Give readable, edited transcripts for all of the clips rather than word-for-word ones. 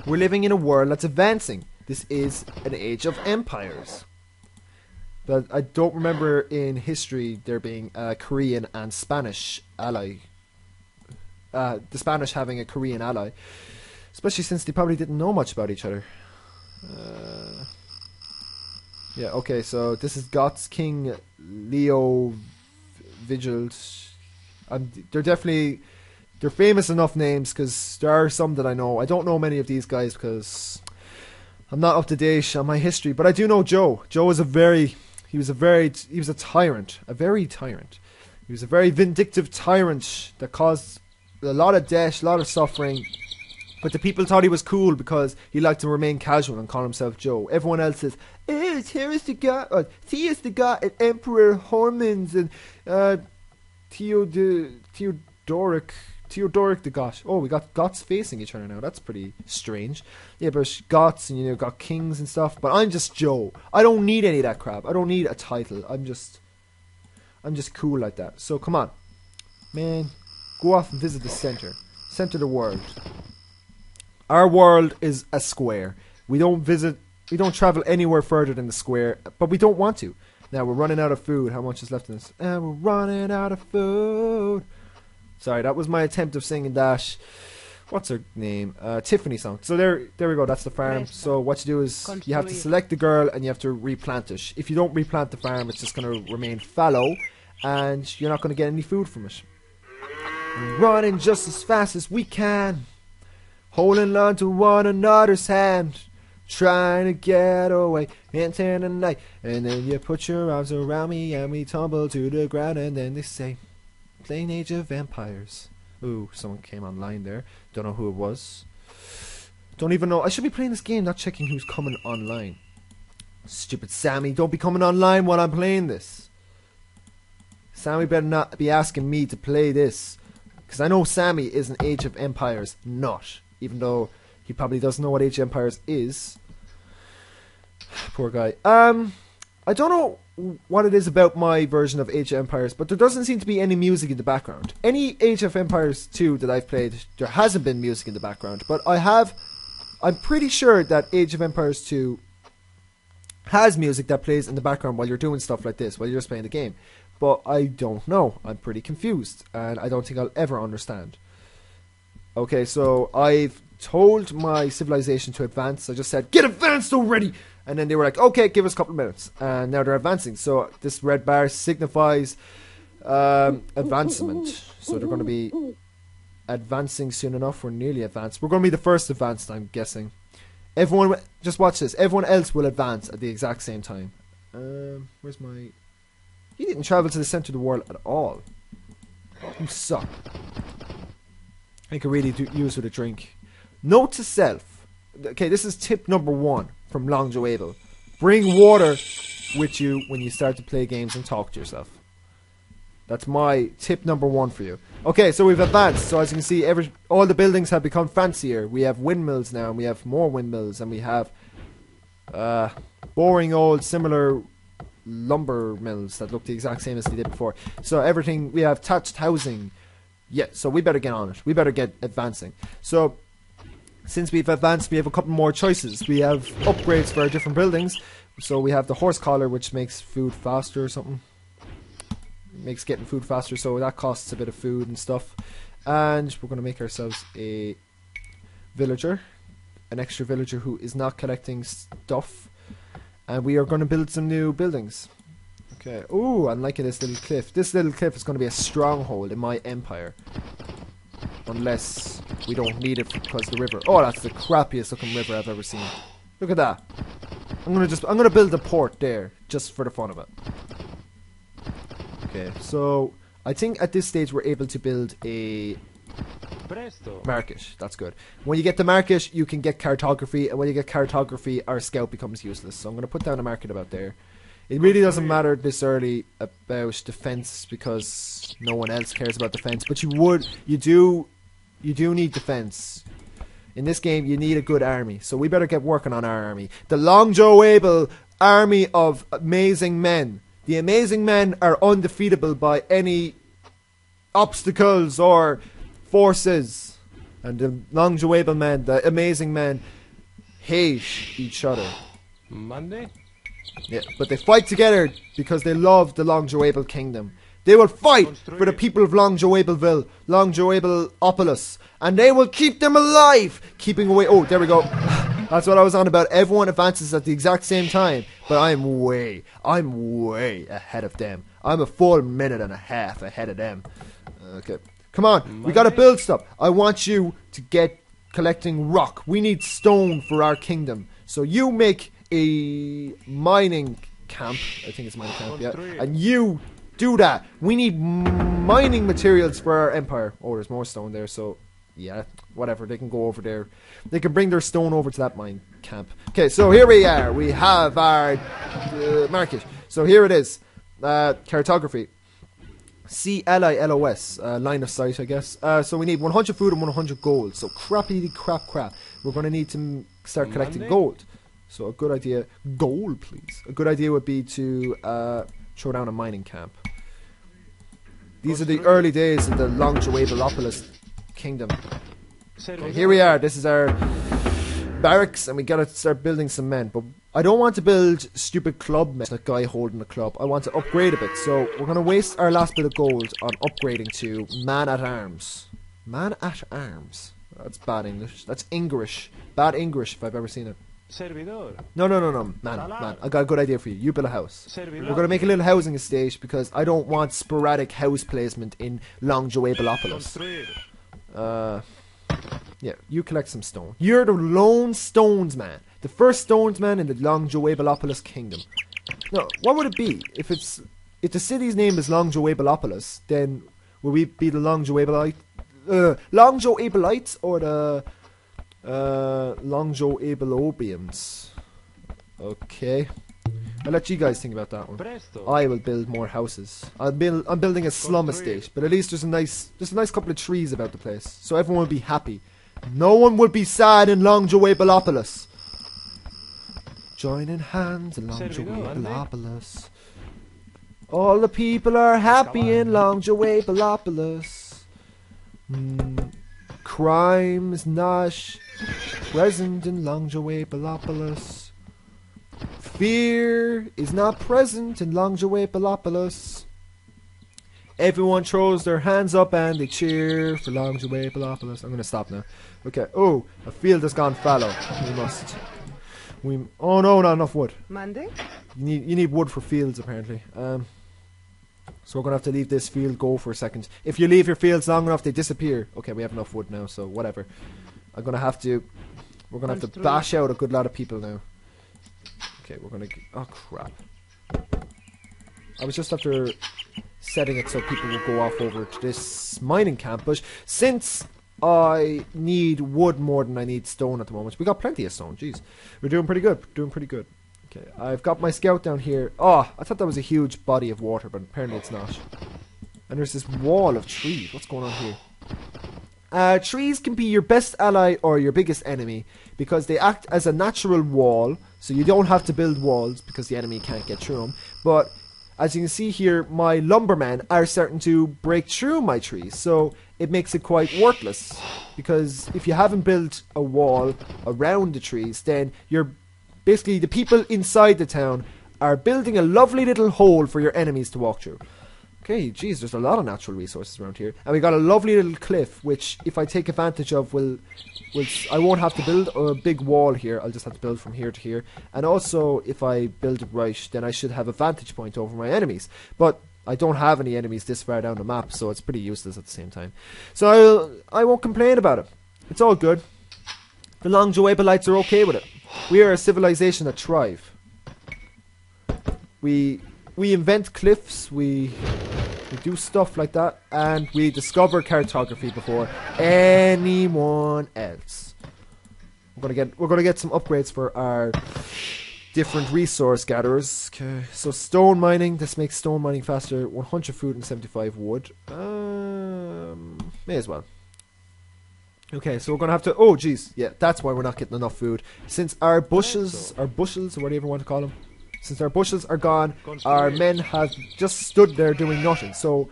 We're living in a world that's advancing. This is an age of empires. But I don't remember in history there being a Korean and Spanish ally. The Spanish having a Korean ally. Especially since they probably didn't know much about each other. Yeah, okay, so this is Goth's King Leo Vigil. They're famous enough names because there are some that I know. I don't know many of these guys because I'm not up to date on my history, but I do know Joe. Joe was a tyrant. He was a very tyrant. He was a very vindictive tyrant that caused a lot of death, a lot of suffering. But the people thought he was cool because he liked to remain casual and call himself Joe. Everyone else says, here is the god, Theus the god, and Emperor Hormons, and Theodoric the Goth. Oh, we got Goths facing each other now. That's pretty strange. Yeah, but Goths and got kings and stuff. But I'm just Joe. I don't need any of that crap. I don't need a title. I'm just cool like that. So come on, man, go off and visit the center of the world. Our world is a square. We don't travel anywhere further than the square, but we don't want to. Now we're running out of food. How much is left in this? And we're running out of food. Sorry, that was my attempt of singing that. What's her name? Tiffany song. So there we go. That's the farm. So what you do is you have to select the girl and you have to replant it. If you don't replant the farm, it's just going to remain fallow, and you're not going to get any food from it. We're running just as fast as we can, holding on to one another's hand, trying to get away into the night. And then you put your arms around me and we tumble to the ground, and then they say, playing Age of Empires. Ooh, someone came online there. Don't know who it was. Don't even know. I should be playing this game, not checking who's coming online. Stupid Sammy, don't be coming online while I'm playing this. Sammy better not be asking me to play this, because I know Sammy is an Age of Empires nut, even though he probably doesn't know what Age of Empires is. Poor guy. I don't know what it is about my version of Age of Empires, but there doesn't seem to be any music in the background. Any Age of Empires 2 that I've played, there hasn't been music in the background, but I'm pretty sure that Age of Empires 2 has music that plays in the background while you're doing stuff like this, while you're just playing the game. But I don't know. I'm pretty confused, and I don't think I'll ever understand. Okay, so I've told my civilization to advance. I just said, get advanced already! And then they were like, okay, give us a couple of minutes. And now they're advancing. So this red bar signifies advancement. So they're going to be advancing soon enough. We're nearly advanced. We're going to be the first advanced, I'm guessing. Everyone, just watch this. Everyone else will advance at the exact same time. Where's my... He didn't travel to the center of the world at all. You suck. I could really use with a drink. Note to self. Okay, this is tip number 1 from Long Joe Abel. Bring water with you when you start to play games and talk to yourself. That's my tip number 1 for you. Okay, so we've advanced. So as you can see, all the buildings have become fancier. We have windmills now, and we have more windmills, and we have boring old similar lumber mills that look the exact same as they did before. So everything, we have thatched housing. Yeah, so we better get on it. We better get advancing. So since we've advanced, we have a couple more choices. We have upgrades for our different buildings. So we have the horse collar, which makes food faster or something. Makes getting food faster, so that costs a bit of food and stuff. And we're going to make ourselves a villager. An extra villager who is not collecting stuff. And we are going to build some new buildings. Okay. Ooh, I'm liking this little cliff. This little cliff is going to be a stronghold in my empire. Unless we don't need it because the river. Oh, that's the crappiest looking river I've ever seen. Look at that. I'm gonna build a port there just for the fun of it. Okay, so I think at this stage we're able to build a market. That's good. When you get the market, you can get cartography, and when you get cartography, our scout becomes useless. So I'm gonna put down a market about there. It really doesn't matter this early about defense because no one else cares about defense, but you do need defense. In this game, you need a good army, so we better get working on our army. The Long Joe Abel army of amazing men. The amazing men are undefeatable by any obstacles or forces. And the Longjuable men, the amazing men, hate each other. Monday? Yeah, but they fight together because they love the Longjuable kingdom. They will fight for the people of Longjuableville, Longjuableopolis, and they will keep them alive, keeping away. Oh, there we go. That's what I was on about. Everyone advances at the exact same time, but I'm way ahead of them. I'm a full minute and a half ahead of them. Okay, come on, we gotta build stuff. I want you to get collecting rock. We need stone for our kingdom. So you make a mining camp. I think it's mining camp, yeah. And you do that. We need mining materials for our empire. Oh, there's more stone there, so yeah, whatever. They can go over there. They can bring their stone over to that mine camp. Okay, so here we are. We have our market. So here it is. Cartography. CLILOS, line of sight, I guess. So we need 100 food and 100 gold. So crap. We're going to need to start collecting gold. So a good idea, gold please. A good idea would be to throw down a mining camp. These are the early days of the Longjuableopolis kingdom. Okay, here we are. This is our barracks, and we gotta start building some men. But I don't want to build stupid club men, that guy holding the club. I want to upgrade a bit. So we're gonna waste our last bit of gold on upgrading to man at arms. Man at arms. That's bad English. That's English. Bad English if I've ever seen it. Servidor. No. Man. I got a good idea for you. You build a house. We're going to make a little housing estate because I don't want sporadic house placement in Longjuableopolis. Yeah, you collect some stone. You're the lone stones man. The first stones man in the Longjuableopolis kingdom. No, what would it be? If the city's name is Longjuableopolis, then will we be the Longjuableites or the Longjuableobians? Okay, I'll let you guys think about that one. I will build more houses. I'm building a slum estate, but at least there's a nice couple of trees about the place, so everyone will be happy. No one will be sad in Longjuableopolis. Joining hands in Longjuableopolis. All the people are happy in Longjuableopolis. Crime is not present in Longjuableopolis. Fear is not present in Longjuableopolis. Everyone throws their hands up and they cheer for Longjuableopolis. I'm gonna stop now. Okay. Oh, a field has gone fallow. Oh no, not enough wood. Monday? You need wood for fields apparently. So we're gonna have to leave this field go for a second. If you leave your fields long enough, they disappear. Okay, we have enough wood now, so whatever. We're gonna have to bash out a good lot of people now. Okay, oh crap. I was just after setting it so people will go off over to this mining camp, but since I need wood more than I need stone at the moment, we got plenty of stone, jeez. We're doing pretty good, Okay, I've got my scout down here. Oh, I thought that was a huge body of water, but apparently it's not. And there's this wall of trees. What's going on here? Trees can be your best ally or your biggest enemy because they act as a natural wall, so you don't have to build walls because the enemy can't get through them. But as you can see here, my lumbermen are starting to break through my trees, so it makes it quite worthless. Because if you haven't built a wall around the trees, then you're basically the people inside the town are building a lovely little hole for your enemies to walk through. Okay, geez, there's a lot of natural resources around here. And we got a lovely little cliff, which if I take advantage of I won't have to build a big wall here. I'll just have to build from here to here. And also, if I build it right, then I should have a vantage point over my enemies. But I don't have any enemies this far down the map, so it's pretty useless at the same time. So I won't complain about it. It's all good. The Longjuableites are okay with it. We are a civilization that thrive. We invent cliffs, we do stuff like that, and we discover cartography before anyone else. We're gonna get some upgrades for our different resource gatherers. Okay, so stone mining. This makes stone mining faster. 100 food and 75 wood. May as well. Okay, so we're gonna have to. Oh, geez, yeah, that's why we're not getting enough food. Since our bushels, or whatever you want to call them, since our bushels are gone, our men have just stood there doing nothing. So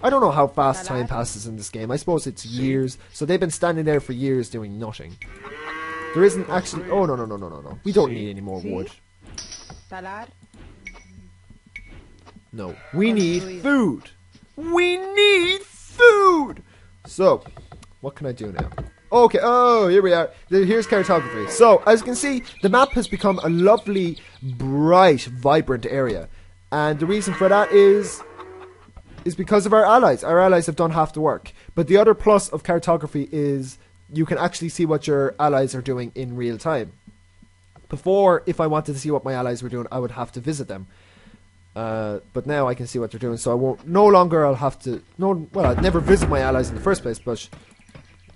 I don't know how fast time passes in this game. I suppose it's years. So they've been standing there for years doing nothing. There isn't actually... Oh, no. We don't need any more wood. Talar. No. We need food. We need food! So, what can I do now? Okay, oh, here we are. Here's cartography. So, as you can see, the map has become a lovely, bright, vibrant area. And the reason for that is because of our allies. Our allies have done half the work. But the other plus of cartography is you can actually see what your allies are doing in real time. Before, if I wanted to see what my allies were doing, I would have to visit them. But now I can see what they're doing, so I won't. No longer I'll have to. No, well, I'd never visit my allies in the first place. But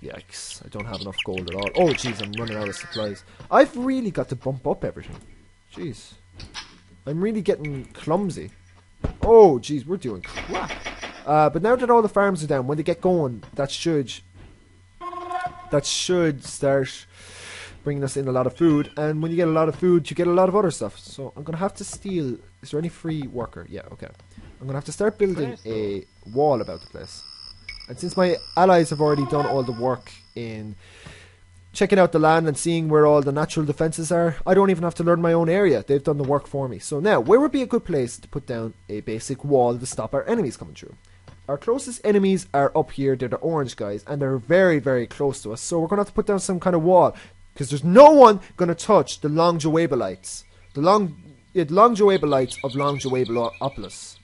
yikes, I don't have enough gold at all. Oh, jeez, I'm running out of supplies. I've really got to bump up everything. Jeez, I'm really getting clumsy. Oh, jeez, we're doing crap. But now that all the farms are down, when they get going, that should start bringing us in a lot of food. And when you get a lot of food, you get a lot of other stuff. So I'm gonna have to steal. Is there any free worker? Yeah, okay. I'm gonna have to start building a wall about the place. And since my allies have already done all the work in checking out the land and seeing where all the natural defenses are, I don't even have to learn my own area. They've done the work for me. So now, where would be a good place to put down a basic wall to stop our enemies coming through? Our closest enemies are up here. They're the orange guys, and they're very, very close to us. So we're gonna have to put down some kind of wall, because there's no one gonna touch the Longjoabelites. The Longjoabelites of Longjoabelopolis.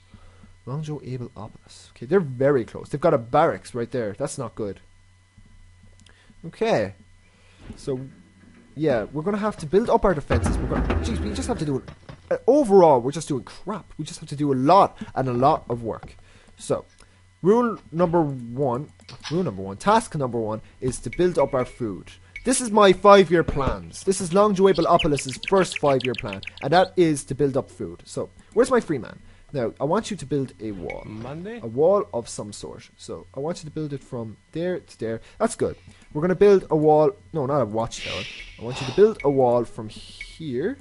Longjoabelopolis. Okay, they're very close. They've got a barracks right there. That's not good. Okay. So, yeah, we're going to have to build up our defenses. Jeez, we just have to do it. Overall, we're just doing crap. We just have to do a lot of work. So, task number one is to build up our food. This is my 5-year plans. This is Longjoabelopolis' first 5-year plan, and that is to build up food. So, where's my free man? Now, I want you to build a wall. Monday? A wall of some sort. So, I want you to build it from there to there. That's good. We're going to build a wall. No, not a watchtower. I want you to build a wall from here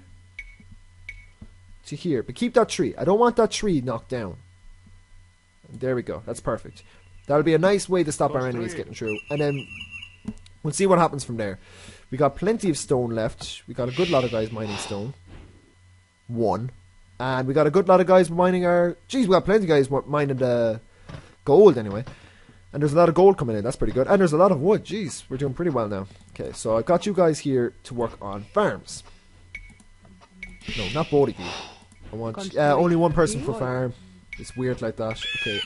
to here. But keep that tree. I don't want that tree knocked down. And there we go. That's perfect. That'll be a nice way to stop our enemies getting through. And then we'll see what happens from there. We got plenty of stone left. We got a good lot of guys mining stone. One. And we got a good lot of guys mining our... Jeez, we got plenty of guys mining the gold anyway. And there's a lot of gold coming in. That's pretty good. And there's a lot of wood. Jeez, we're doing pretty well now. Okay, so I've got you guys here to work on farms. No, not both of you. I want only one person for farm. It's weird like that. Okay,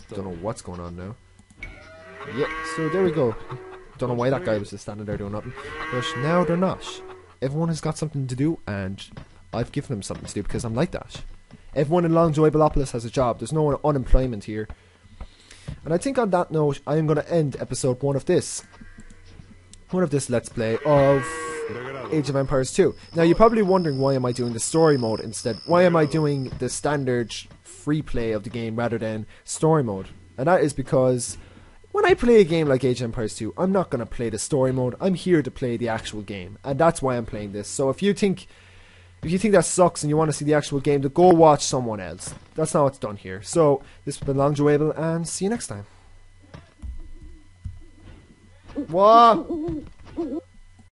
don't know what's going on now. Yeah, so there we go. Don't know why that guy was just standing there doing nothing. But now they're not. Everyone has got something to do, and I've given them something to do because I'm like that. Everyone in Longjoabelopolis has a job. There's no unemployment here. And I think on that note, I am going to end episode 1 of this. Let's Play of Age of Empires 2. Now, you're probably wondering, why am I doing the story mode instead? Why am I doing the standard free play of the game rather than story mode? And that is because when I play a game like Age of Empires 2, I'm not going to play the story mode. I'm here to play the actual game, and that's why I'm playing this. So if you think that sucks and you want to see the actual game, then go watch someone else. That's not what's done here. So this has been Longjoable, and see you next time. What?